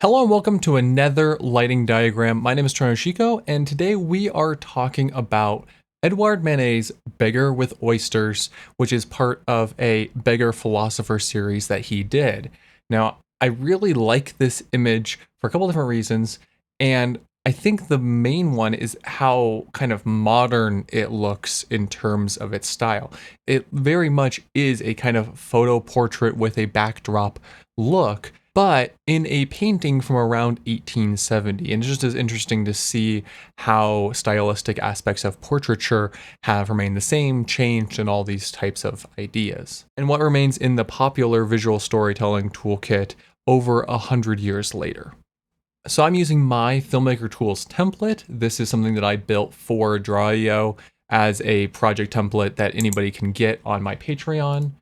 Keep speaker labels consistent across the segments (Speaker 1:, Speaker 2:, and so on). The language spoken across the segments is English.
Speaker 1: Hello and welcome to another lighting diagram. My name is Hoshiko, and today we are talking about Edouard Manet's Beggar with Oysters, which is part of a Beggar Philosopher series that he did. Now, I really like this image for a couple different reasons, and I think the main one is how kind of modern it looks in terms of its style. It very much is a kind of photo portrait with a backdrop look, but in a painting from around 1870. And it's just as interesting to see how stylistic aspects of portraiture have remained the same, changed, and all these types of ideas. And what remains in the popular visual storytelling toolkit over 100 years later. So I'm using my Filmmaker Tools template. This is something that I built for Draw.io as a project template that anybody can get on my Patreon.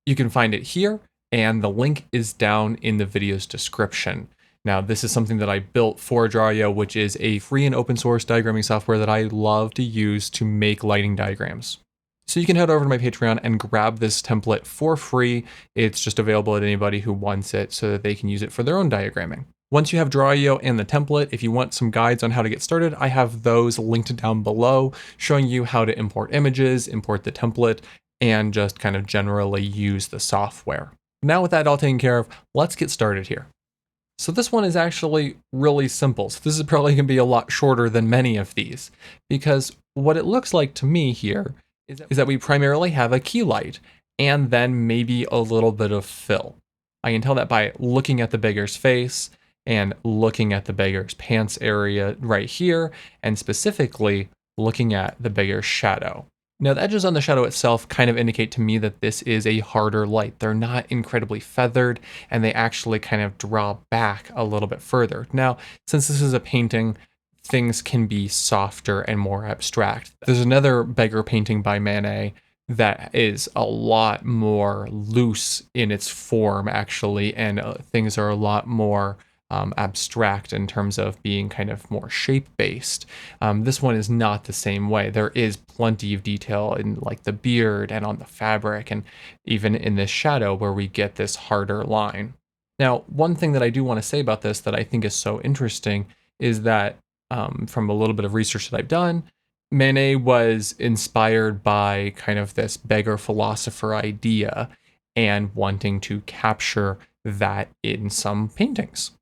Speaker 1: You can find it here, and the link is down in the video's description. Now, this is something that I built for Draw.io, which is a free and open source diagramming software that I love to use to make lighting diagrams. So you can head over to my Patreon and grab this template for free. It's just available to anybody who wants it so that they can use it for their own diagramming. Once you have Draw.io and the template, if you want some guides on how to get started, I have those linked down below, showing you how to import images, import the template, and just kind of generally use the software. Now with that all taken care of, let's get started here. So this one is actually really simple. So this is probably going to be a lot shorter than many of these, because what it looks like to me here is that we primarily have a key light and then maybe a little bit of fill. I can tell that by looking at the beggar's face and looking at the beggar's pants area right here, and specifically looking at the beggar's shadow. Now, the edges on the shadow itself kind of indicate to me that this is a harder light. They're not incredibly feathered, and they actually kind of draw back a little bit further. Now, since this is a painting, things can be softer and more abstract. There's another beggar painting by Manet that is a lot more loose in its form, actually, and things are a lot more abstract in terms of being kind of more shape-based. This one is not the same way. There is plenty of detail in like the beard and on the fabric, and even in this shadow where we get this harder line. Now, one thing that I do want to say about this that I think is so interesting is that from a little bit of research that I've done, Manet was inspired by kind of this beggar philosopher idea and wanting to capture that in some paintings.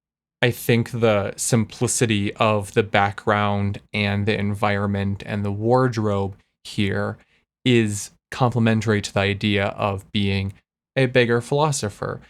Speaker 1: I think the simplicity of the background and the environment and the wardrobe here is complementary to the idea of being a beggar philosopher.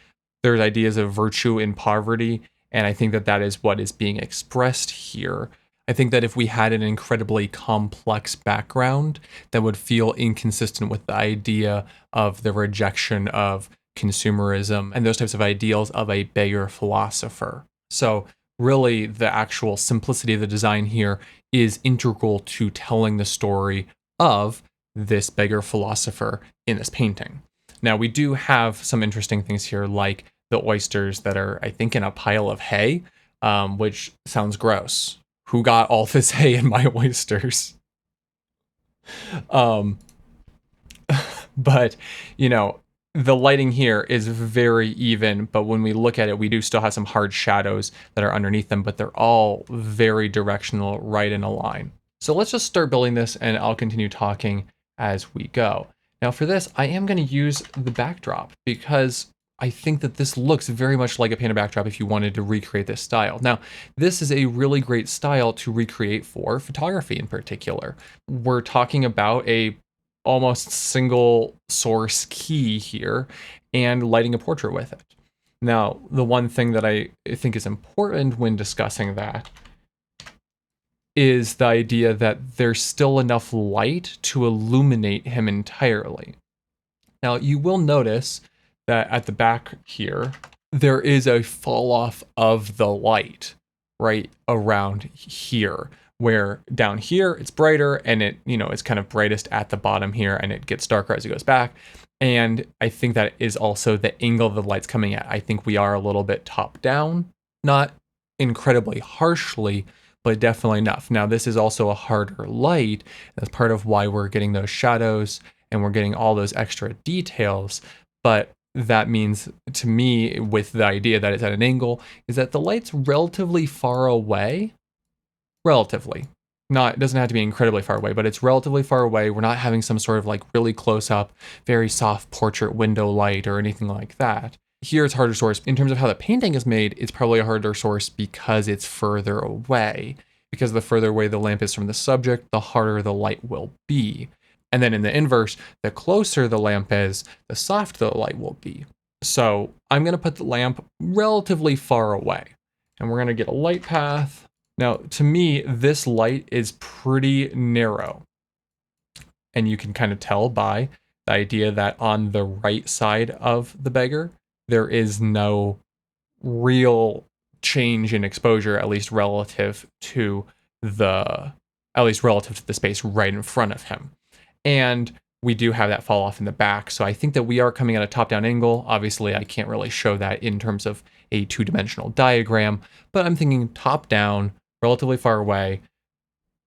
Speaker 1: There's ideas of virtue in poverty, and I think that that is what is being expressed here. I think that if we had an incredibly complex background, that would feel inconsistent with the idea of the rejection of consumerism and those types of ideals of a beggar philosopher. So really, the actual simplicity of the design here is integral to telling the story of this beggar philosopher in this painting. Now, we do have some interesting things here, like the oysters that are, I think, in a pile of hay, which sounds gross. Who got all this hay in my oysters? But, you know, the lighting here is very even, but when we look at it, we do still have some hard shadows that are underneath them, but they're all very directional, right in a line. So let's just start building this, and I'll continue talking as we go. Now for this, I am going to use the backdrop because I think that this looks very much like a painted backdrop if you wanted to recreate this style. Now, this is a really great style to recreate for photography in particular. We're talking about a almost single source key here and lighting a portrait with it. Now, the one thing that I think is important when discussing that is the idea that there's still enough light to illuminate him entirely. Now, you will notice that at the back here, there is a fall off of the light right around here, where down here it's brighter and it, is kind of brightest at the bottom here and it gets darker as it goes back. And I think that is also the angle the light's coming at. I think we are a little bit top down, not incredibly harshly, but definitely enough. Now, this is also a harder light. That's part of why we're getting those shadows and we're getting all those extra details. But that means to me, with the idea that it's at an angle, is that the light's relatively far away. Relatively. Not, it doesn't have to be incredibly far away, but it's relatively far away. We're not having some sort of like really close up, very soft portrait window light or anything like that. Here it's harder source. In terms of how the painting is made, it's probably a harder source because it's further away. Because the further away the lamp is from the subject, the harder the light will be. And then in the inverse, the closer the lamp is, the softer the light will be. So I'm going to put the lamp relatively far away. And we're going to get a light path. Now, to me, this light is pretty narrow. And you can kind of tell by the idea that on the right side of the beggar, there is no real change in exposure, at least relative to the space right in front of him. And we do have that fall off in the back. So I think that we are coming at a top-down angle. Obviously, I can't really show that in terms of a two-dimensional diagram, but I'm thinking top-down, relatively far away.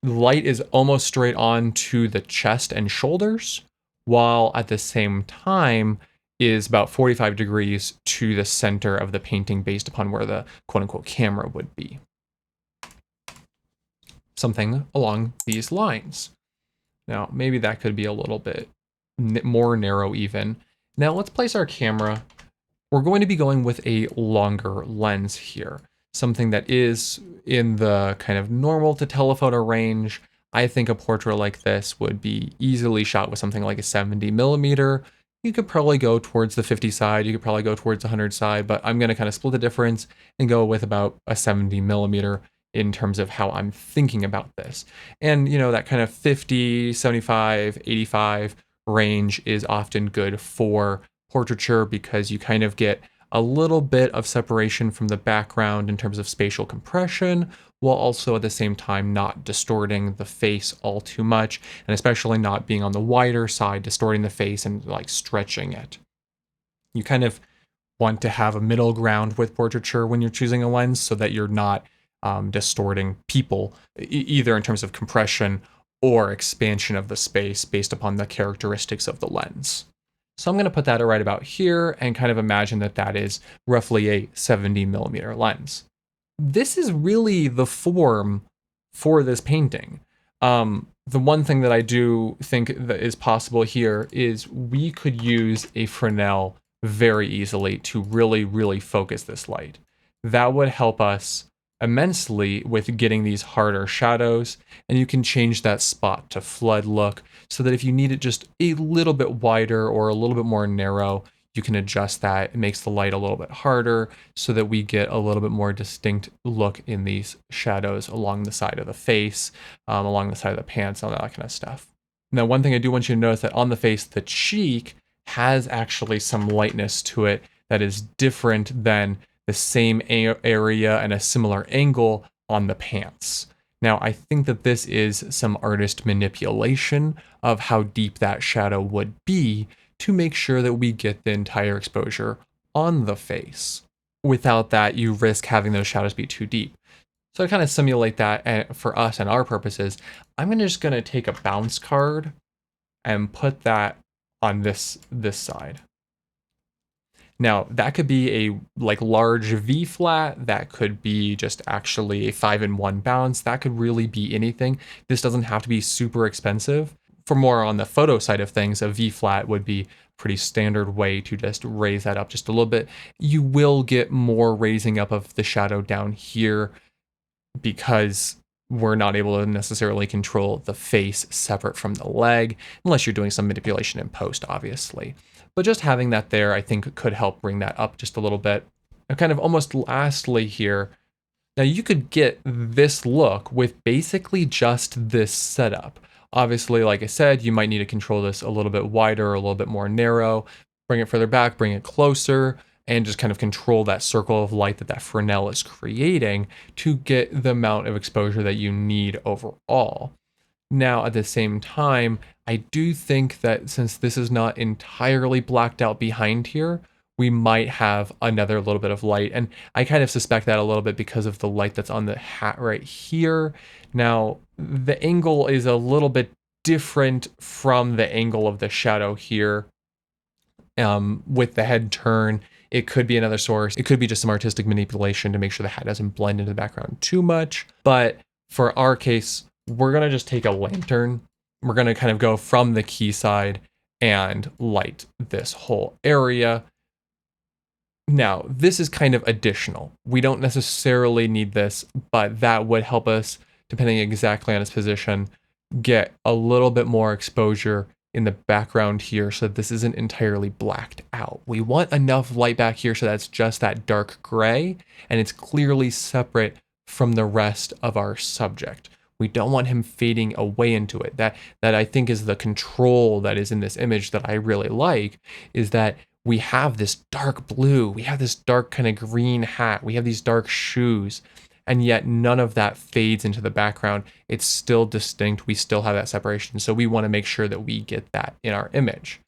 Speaker 1: Light is almost straight on to the chest and shoulders, while at the same time is about 45 degrees to the center of the painting based upon where the quote-unquote camera would be. Something along these lines. Now, maybe that could be a little bit more narrow even. Now let's place our camera. We're going to be going with a longer lens here. Something that is in the kind of normal to telephoto range. I think a portrait like this would be easily shot with something like a 70mm. You could probably go towards the 50 side, you could probably go towards the 100 side, but I'm gonna kind of split the difference and go with about a 70mm in terms of how I'm thinking about this. And you know, that kind of 50, 75, 85 range is often good for portraiture because you kind of get a little bit of separation from the background in terms of spatial compression, while also at the same time not distorting the face all too much, and especially not being on the wider side, distorting the face and like stretching it. You kind of want to have a middle ground with portraiture when you're choosing a lens so that you're not distorting people, either in terms of compression or expansion of the space based upon the characteristics of the lens. So I'm going to put that right about here and kind of imagine that that is roughly a 70mm lens. This is really the form for this painting. The one thing that I do think that is possible here is we could use a Fresnel very easily to really, really focus this light. That would help us immensely with getting these harder shadows, and you can change that spot to flood look so that if you need it just a little bit wider or a little bit more narrow, you can adjust that. It makes the light a little bit harder so that we get a little bit more distinct look in these shadows along the side of the face, along the side of the pants, all that kind of stuff. Now, one thing I do want you to notice that on the face, the cheek has actually some lightness to it that is different than the same area and a similar angle on the pants. Now, I think that this is some artist manipulation of how deep that shadow would be to make sure that we get the entire exposure on the face. Without that, you risk having those shadows be too deep. So to kind of simulate that for us and our purposes, I'm just going to take a bounce card and put that on this side. Now, that could be a large V flat, that could be just actually a 5-in-1 bounce, that could really be anything. This doesn't have to be super expensive. For more on the photo side of things, a V flat would be a pretty standard way to just raise that up just a little bit. You will get more raising up of the shadow down here because we're not able to necessarily control the face separate from the leg, unless you're doing some manipulation in post, obviously. But just having that there, I think, could help bring that up just a little bit. And kind of almost lastly here, now you could get this look with basically just this setup. Obviously, like I said, you might need to control this a little bit wider or a little bit more narrow, bring it further back, bring it closer, and just kind of control that circle of light that Fresnel is creating to get the amount of exposure that you need overall. Now, at the same time, I do think that since this is not entirely blacked out behind here, we might have another little bit of light. And I kind of suspect that a little bit because of the light that's on the hat right here. Now, the angle is a little bit different from the angle of the shadow here. with the head turn. It could be another source. It could be just some artistic manipulation to make sure the hat doesn't blend into the background too much. But for our case, we're gonna just take a lantern. We're gonna kind of go from the key side and light this whole area. Now, this is kind of additional. We don't necessarily need this, but that would help us, depending exactly on its position, get a little bit more exposure in the background here so that this isn't entirely blacked out. We want enough light back here so that's just that dark gray and it's clearly separate from the rest of our subject. We don't want him fading away into it. That I think is the control that is in this image that I really like, is that we have this dark blue, we have this dark kind of green hat, we have these dark shoes, and yet none of that fades into the background. It's still distinct. We still have that separation. So we want to make sure that we get that in our image.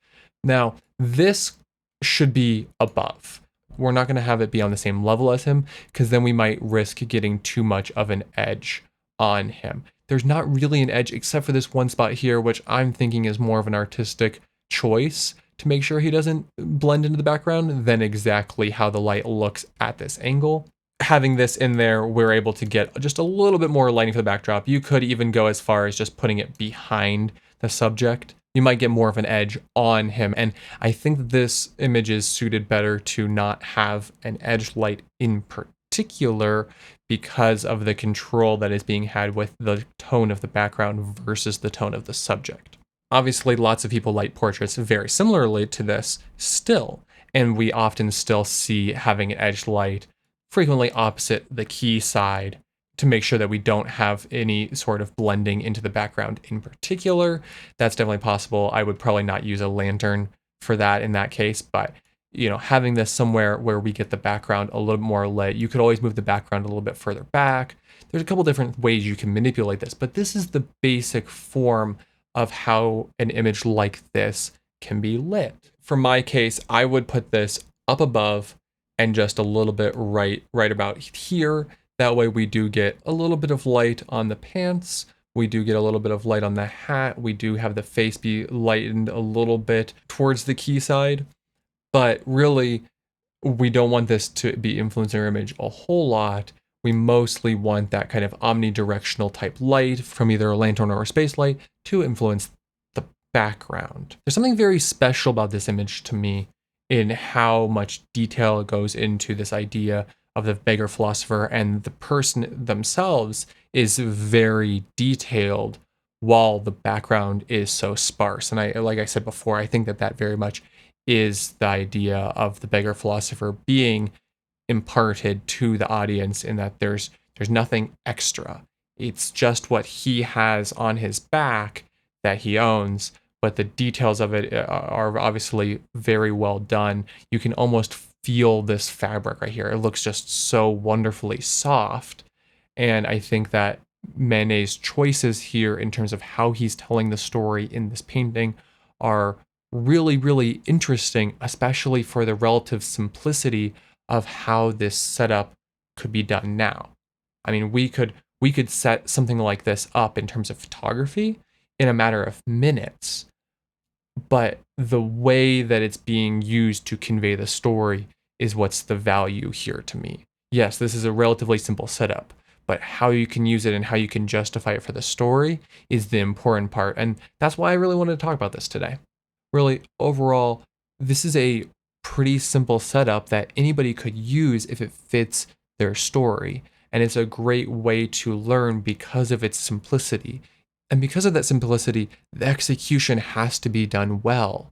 Speaker 1: Now, this should be above. We're not going to have it be on the same level as him because then we might risk getting too much of an edge on him. There's not really an edge except for this one spot here, which I'm thinking is more of an artistic choice to make sure he doesn't blend into the background than exactly how the light looks at this angle. Having this in there, we're able to get just a little bit more lighting for the backdrop. You could even go as far as just putting it behind the subject. You might get more of an edge on him. And I think that this image is suited better to not have an edge light in particular because of the control that is being had with the tone of the background versus the tone of the subject. Obviously, lots of people light portraits very similarly to this still, and we often still see having an edge light frequently opposite the key side to make sure that we don't have any sort of blending into the background in particular. That's definitely possible. I would probably not use a lantern for that in that case, but having this somewhere where we get the background a little more lit, you could always move the background a little bit further back. There's a couple different ways you can manipulate this, but this is the basic form of how an image like this can be lit. For my case, I would put this up above and just a little bit right about here. That way we do get a little bit of light on the pants. We do get a little bit of light on the hat. We do have the face be lightened a little bit towards the key side. But really, we don't want this to be influencing our image a whole lot. We mostly want that kind of omnidirectional type light from either a lantern or a space light to influence the background. There's something very special about this image to me in how much detail goes into this idea of the beggar philosopher, and the person themselves is very detailed while the background is so sparse. And like I said before, I think that very much is the idea of the beggar philosopher being imparted to the audience, in that there's nothing extra. It's just what he has on his back that he owns, but the details of it are obviously very well done. You can almost feel this fabric right here. It looks just so wonderfully soft. And I think that Manet's choices here in terms of how he's telling the story in this painting are really, really interesting, especially for the relative simplicity of how this setup could be done now. I mean, we could set something like this up in terms of photography in a matter of minutes, but the way that it's being used to convey the story is what's the value here to me. Yes, this is a relatively simple setup, but how you can use it and how you can justify it for the story is the important part, and that's why I really wanted to talk about this today. Really, overall, this is a pretty simple setup that anybody could use if it fits their story. And it's a great way to learn because of its simplicity. And because of that simplicity, the execution has to be done well.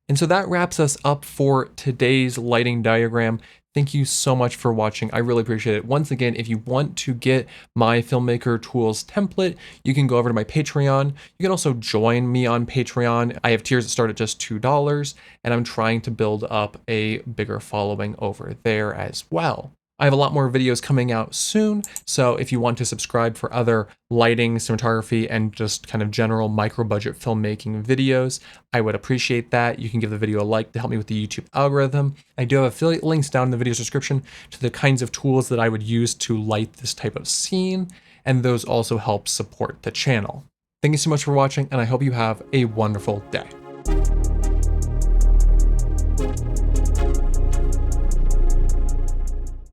Speaker 1: And so that wraps us up for today's lighting diagram. Thank you so much for watching. I really appreciate it. Once again, if you want to get my Filmmaker Tools template, you can go over to my Patreon. You can also join me on Patreon. I have tiers that start at just $2, and I'm trying to build up a bigger following over there as well. I have a lot more videos coming out soon, so if you want to subscribe for other lighting, cinematography, and just kind of general micro-budget filmmaking videos, I would appreciate that. You can give the video a like to help me with the YouTube algorithm. I do have affiliate links down in the video's description to the kinds of tools that I would use to light this type of scene, and those also help support the channel. Thank you so much for watching, and I hope you have a wonderful day.